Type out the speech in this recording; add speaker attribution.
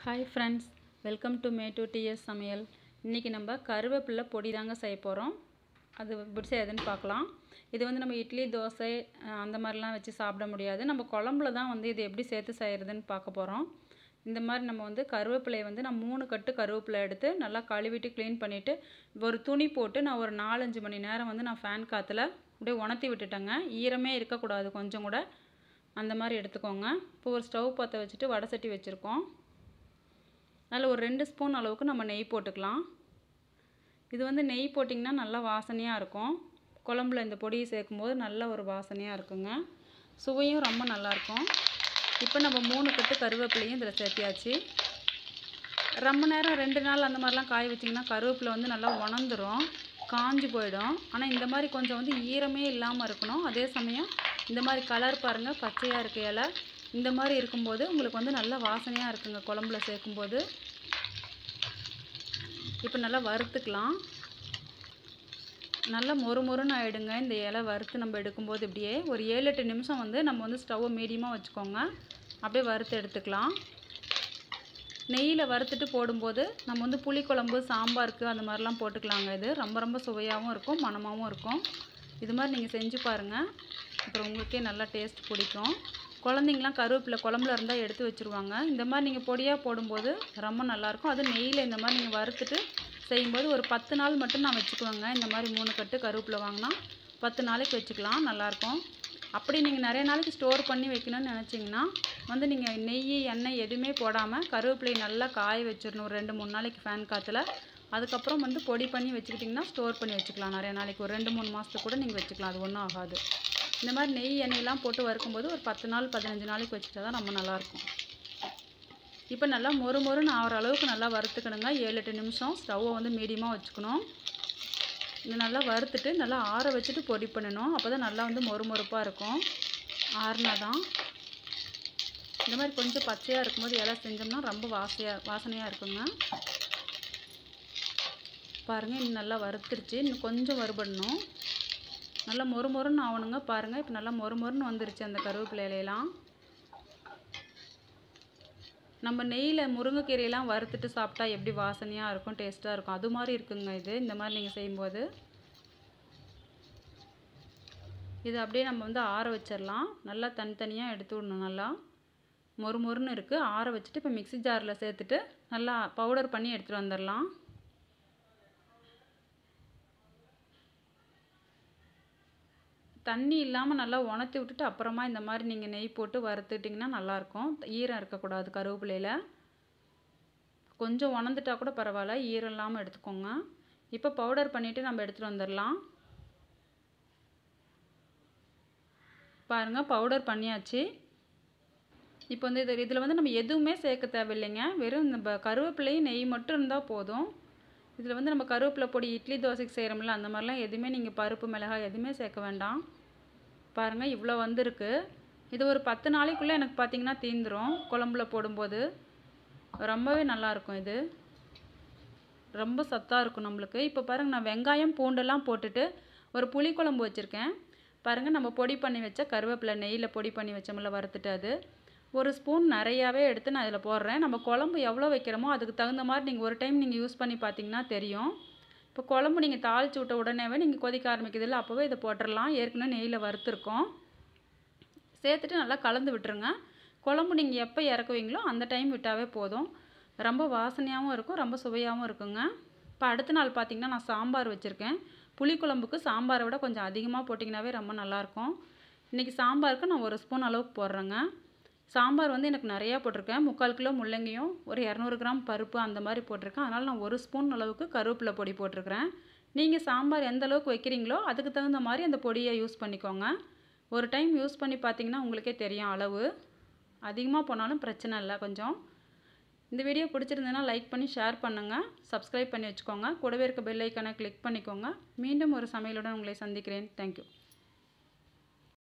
Speaker 1: Hi friends, welcome to மே டு DS சமையல். இன்றைக்கி நம்ம கருவேப்பிலை பொடி தாங்க செய்ய போகிறோம். அது எப்படி செய்யுதுன்னு பார்க்கலாம். இது நம்ம இட்லி தோசை அந்த மாதிரிலாம் வச்சு சாப்பிட முடியாது. நம்ம குழம்புல தான் இது எப்படி சேர்த்து செய்கிறதுன்னு பார்க்க போகிறோம். இந்த மாதிரி நம்ம கருவேப்பிலையை நான் 3 கட்டு கருவேப்பிலை எடுத்து நல்லா கழுவிட்டு க்ளீன் பண்ணிவிட்டு ஒரு துணி போட்டு நான் ஒரு 4-5 மணி நேரம் நான் ஃபேன் காற்றுல அப்படியே உணர்த்தி விட்டுட்டேங்க. ஈரமே இருக்கக்கூடாது, கொஞ்சம் கூட அந்த மாதிரி எடுத்துக்கோங்க. இப்போ ஒரு ஸ்டவ் பற்ற வச்சுட்டு வடை சட்டி வச்சுருக்கோம். அதில் ஒரு 2 ஸ்பூன் அளவுக்கு நம்ம நெய் போட்டுக்கலாம். இது நெய் போட்டிங்கன்னா நல்லா வாசனையாக இருக்கும். குழம்புல இந்த பொடியை சேர்க்கும்போது நல்ல ஒரு வாசனையாக இருக்குங்க. சுவையும் ரொம்ப நல்லாயிருக்கும். இப்போ நம்ம 3 கட்டு கருவேப்பிலையும் இதில் சேர்த்தியாச்சு. ரொம்ப நேரம் 2 நாள் அந்த மாதிரிலாம் காய வச்சிங்கன்னா கருவேப்பிலை நல்லா உணர்ந்துடும், காஞ்சி போயிடும். ஆனால் இந்த மாதிரி கொஞ்சம் ஈரமே இல்லாமல் இருக்கணும். அதே சமயம் இந்த மாதிரி கலர் பாருங்கள், பச்சையாக இருக்க இலை இந்த மாதிரி இருக்கும்போது உங்களுக்கு நல்ல வாசனையாக இருக்குங்க குழம்புல சேர்க்கும்போது. இப்போ நல்லா வறுத்துக்கலாம். நல்லா மொறுமொறுன்னு ஆகிடுங்க இந்த இலை வறுத்து நம்ம எடுக்கும்போது. இப்படியே ஒரு 7-8 நிமிஷம் நம்ம ஸ்டவ்வை மீடியமாக வச்சுக்கோங்க. அப்படியே வறுத்து எடுத்துக்கலாம். நெய்யில் வறுத்துட்டு போடும்போது நம்ம புளிக்குழம்பு, சாம்பாருக்கு அந்த மாதிரிலாம் போட்டுக்கலாங்க. இது ரொம்ப ரொம்ப சுவையாகவும் இருக்கும், மணமாகவும் இருக்கும். இது மாதிரி நீங்கள் செஞ்சு பாருங்கள். அப்புறம் உங்களுக்கே நல்லா டேஸ்ட் பிடிக்கும். குழந்தைங்களாம் கருவேப்பிலை குழம்புல இருந்தால் எடுத்து வச்சுருவாங்க. இந்த மாதிரி நீங்கள் பொடியாக போடும்போது ரொம்ப நல்லாயிருக்கும். அது நெய்யில் இந்த மாதிரி நீங்கள் வறுத்துட்டு செய்யும்போது ஒரு 10 நாள் மட்டும் நான் வச்சுக்குவேங்க. இந்த மாதிரி 3 கட்டு கருவேப்பிலை வாங்கினா 10 நாளைக்கு வச்சுக்கலாம், நல்லாயிருக்கும். அப்படி நீங்கள் நிறைய நாளைக்கு ஸ்டோர் பண்ணி வைக்கணும்னு நினச்சிங்கன்னா நீங்கள் நெய், எண்ணெய் எதுவுமே போடாமல் கருவேப்பிலையை நல்லா காய வச்சிடணும் ஒரு 2-3 நாளைக்கு ஃபேன் காற்றுல. அதுக்கப்புறம் பொடி பண்ணி வச்சுக்கிட்டிங்கன்னா ஸ்டோர் பண்ணி வச்சுக்கலாம் நிறைய நாளைக்கு. ஒரு 2-3 மாதத்துக்கு கூட நீங்கள் வச்சுக்கலாம், அது ஒன்றும் ஆகாது. இந்த மாதிரி நெய், எண்ணெயெல்லாம் போட்டு வறுக்கும்போது ஒரு 10 நாள் 15 நாளைக்கு வச்சுட்டா தான் ரொம்ப நல்லாயிருக்கும். இப்போ நல்லா மொறுமொறுன்னு ஆகிற அளவுக்கு நல்லா வறுத்துக்கணுங்க. 7-8 நிமிஷம் ஸ்டவ்வை மீடியமாக வச்சுக்கணும். இது நல்லா வறுத்துட்டு நல்லா ஆற வச்சுட்டு பொடி பண்ணணும். அப்போ தான் நல்லா மொறுமொறுப்பாக இருக்கும். ஆறுனா தான் இந்த மாதிரி கொஞ்சம் பச்சையாக இருக்கும்போது இலை செஞ்சோம்னா ரொம்ப வாசனையாக இருக்குங்க. பாருங்கள், இன்னும் நல்லா வறுத்துருச்சு. இன்னும் கொஞ்சம் வறுபடணும். நல்லா மொறுமொறுன்னு ஆகணுங்க. பாருங்கள், இப்போ நல்லா மொறுமொறுன்னு வந்துருச்சு அந்த கருவேப்பிலை இலையெல்லாம். நம்ம நெய்யில் முருங்கைக்கீரையெல்லாம் வறுத்துட்டு சாப்பிட்டா எப்படி வாசனையாக இருக்கும், டேஸ்ட்டாக இருக்கும், அது மாதிரி இருக்குங்க இது. இந்த மாதிரி நீங்கள் செய்யும்போது இது அப்படியே நம்ம ஆற வச்சிடலாம். நல்லா தனித்தனியாக எடுத்து விடணும். நல்லா மொறுமொறுன்னு இருக்குது. ஆற வச்சுட்டு இப்போ மிக்ஸி ஜாரில் சேர்த்துட்டு நல்லா பவுடர் பண்ணி எடுத்துகிட்டு வந்துடலாம். தண்ணி இல்லாமல் நல்லா உணர்த்தி விட்டுட்டு அப்புறமா இந்த மாதிரி நீங்கள் நெய் போட்டு வறுத்துட்டிங்கன்னா நல்லாயிருக்கும். ஈரம் இருக்கக்கூடாது கருவேப்பிலையில். கொஞ்சம் உணர்ந்துட்டா கூட பரவாயில்ல, ஈரம் இல்லாமல் எடுத்துக்கோங்க. இப்போ பவுடர் பண்ணிவிட்டு நம்ம எடுத்துகிட்டு வந்துடலாம். பாருங்கள், பவுடர் பண்ணியாச்சு. இப்போ இதில் நம்ம எதுவுமே சேர்க்க தேவையில்லைங்க. வெறும் இந்த கருவேப்பிலையும் நெய் மட்டும் இருந்தால் போதும். இதில் நம்ம கருவேப்பிலை பொடி இட்லி தோசைக்கு செய்கிறோம்ல, அந்த மாதிரிலாம் எதுவுமே நீங்கள் பருப்பு, மிளகாய் எதுவுமே சேர்க்க வேண்டாம். பாருங்கள், இவ்வளோ வந்திருக்கு. இது ஒரு 10 நாளைக்குள்ளே எனக்கு பார்த்திங்கன்னா தீந்துடும். குழம்புல போடும்போது ரொம்பவே நல்லாயிருக்கும். இது ரொம்ப சத்தாக இருக்கும் நம்மளுக்கு. இப்போ பாருங்கள், நான் வெங்காயம், பூண்டெல்லாம் போட்டுட்டு ஒரு புளிக்குழம்பு வச்சுருக்கேன். பாருங்கள், நம்ம பொடி பண்ணி வச்ச கருவேப்பிலை நெய்யில் பொடி பண்ணி வச்சோம்ல வறுத்துட்டு, அது ஒரு ஸ்பூன் நிறையாவே எடுத்து நான் இதில் போடுறேன். நம்ம குழம்பு எவ்வளோ வைக்கிறோமோ அதுக்கு தகுந்த மாதிரி நீங்கள் ஒரு டைம் நீங்கள் யூஸ் பண்ணி பார்த்தீங்கன்னா தெரியும். இப்போ குழம்பு நீங்கள் தாளித்து விட்ட உடனேவே நீங்கள் கொதிக்க ஆரம்பிக்கிறதில்ல, அப்போவே இதை போட்டுடலாம். ஏற்கனவே நெய்யில் வறுத்துருக்கோம். சேர்த்துட்டு நல்லா கலந்து விட்டுருங்க. குழம்பு நீங்கள் எப்போ இறக்குவீங்களோ அந்த டைம் விட்டாவே போதும். ரொம்ப வாசனையாகவும் இருக்கும், ரொம்ப சுவையாகவும் இருக்குங்க. இப்போ அடுத்த நாள் பார்த்திங்கன்னா நான் சாம்பார் வச்சுருக்கேன். புளிக்குழம்புக்கு சாம்பாரை விட கொஞ்சம் அதிகமாக போட்டிங்கனாவே ரொம்ப நல்லாயிருக்கும். இன்றைக்கி சாம்பாருக்கு நான் 1 ஸ்பூன் அளவுக்கு போடுறேங்க. சாம்பார் எனக்கு நிறையா போட்டிருக்கேன். 3/4 கிலோ முள்ளங்கியும் ஒரு 200 கிராம் பருப்பு அந்த மாதிரி போட்டிருக்கேன். அதனால் நான் 1 ஸ்பூன் அளவுக்கு கருவேப்பிலை பொடி போட்டிருக்கிறேன். நீங்கள் சாம்பார் எந்த அளவுக்கு வைக்கிறீங்களோ அதுக்கு தகுந்த மாதிரி அந்த பொடியை யூஸ் பண்ணிக்கோங்க. ஒரு டைம் யூஸ் பண்ணி பார்த்தீங்கன்னா உங்களுக்கே தெரியும் அளவு. அதிகமாக போனாலும் பிரச்சனை இல்லை. கொஞ்சம் இந்த வீடியோ பிடிச்சிருந்ததுன்னா லைக் பண்ணி ஷேர் பண்ணுங்கள். சப்ஸ்கிரைப் பண்ணி வச்சுக்கோங்க. கூடவே இருக்க பெல் ஐக்கானை கிளிக் பண்ணிக்கோங்க. மீண்டும் ஒரு சமையலுடன் உங்களை சந்திக்கிறேன். தேங்க்யூ.